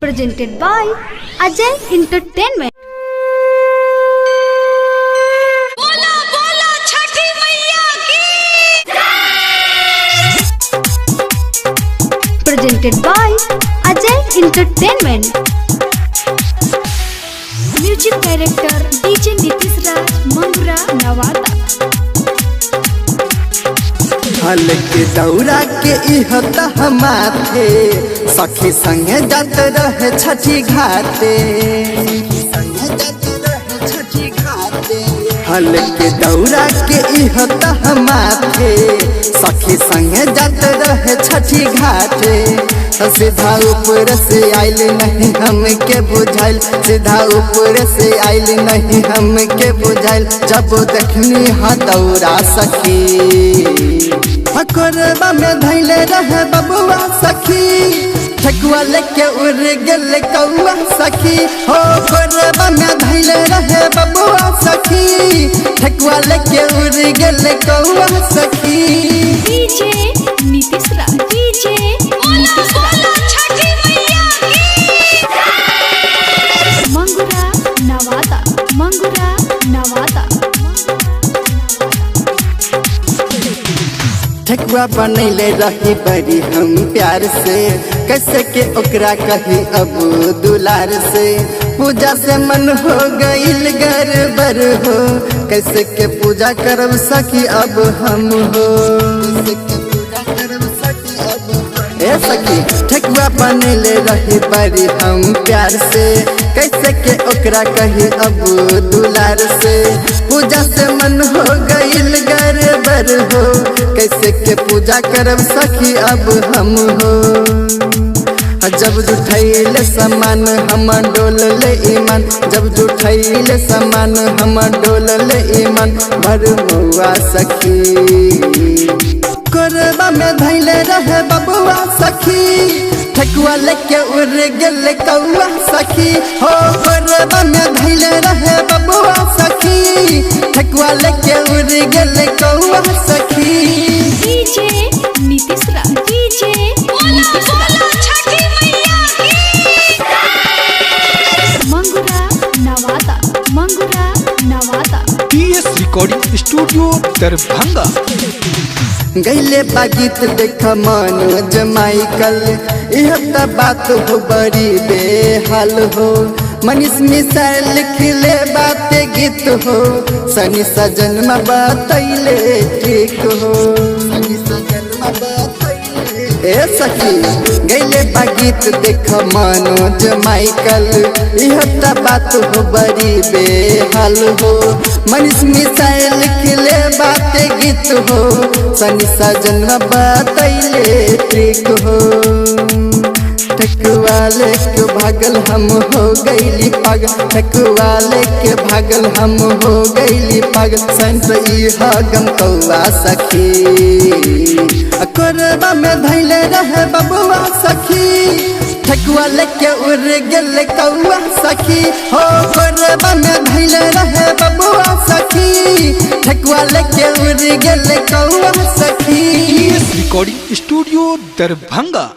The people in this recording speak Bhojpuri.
Presented by Ajay Entertainment. बोला बोला छठी मैया की Presented by Ajay Entertainment. Music Director DJ Nitish Raj Mangura Nawada. हल के दौरा के इहता हमारे सखी संगे जात रहे छठी घाटे। हल के दौरा के इहता हमारे सखी संगे जात रहे छठी घाटे। सीधा ऊपर से आइल नहीं हमके बुझाइल, सीधा ऊपर से आइल नहीं हमके बुझाइल। जब देखनी हा दौरा सखी कोरबा में धैले रहे बबुआ सखी, ठकुआ लेके उड़ गेल कौआ सखी। हो कोरबा में धैले रहे बबुआ सखी, ठकुआ लेके उड़ गेल कौआ सखी। DJ Nitish Raj DJ Nitish Raj छठी मैया की Mangura Nawada Mangura Nawada. Thekua बनैले रही बड़ी हम प्यार से, कैसे के ओकरा कही अब दुलार से। पूजा से मन हो गईल गड़बड़ हो, कैसे के पूजा करब सखी अब हम हो। ए सखी ठकुआ बनैले रही बड़ी हम प्यार से, कैसे के ओकरा कही अब दुलार से। पूजा से मन हो गईल गड़बड़ हो, कैसे के पूजा करब सखी अब हम हो। जब जुठैले समान हम डोल ले ईमान, जब जुठैले समान हम डोल ले ईमान। भर मौआ सखी कोरबा में धैले रहे बबुआ सखी, ठकुआ लेके उड़ गेल कौआ सखी। हो कोरबा में धैले रहे बबुआ सखी, ठकुआ लेके उड़ गेल कौआ सखी। DJ Nitish Raj DJ Nitish Raj बोला छठी मैया की Mangura Nawada Mangura Nawada. PS recording studio Darbhanga. गैले बागीत देख मनोज माइकल, यह तो बात हो बड़ी बेहाल हो। मनीष मिसाइल लिखले बात गीत हो, सनी सजन में बतैले ठीक हो। ए सखी गैले बागीत देख मनोज माइकल, यह तो बात हो बड़ी बेहाल हो। मनीष मिसाइल लिखले बात गीत हो, सनी सजन में बतैले ठीक हो। ठकुआ लेके भागल हम हो गईली पागल, ठकुआ लेके भागल हम हो गईली पागल। संत इहा गम कौआ सखी, कोरबा में धैले रहे बबुआ सखी, ठकुआ लेके उड़ गेल कौआ सखी। हो कोरबा में धैले रहे बबुआ सखी, ठकुआ लेके उड़ गेल कौआ सखी। PS recording studio Darbhanga.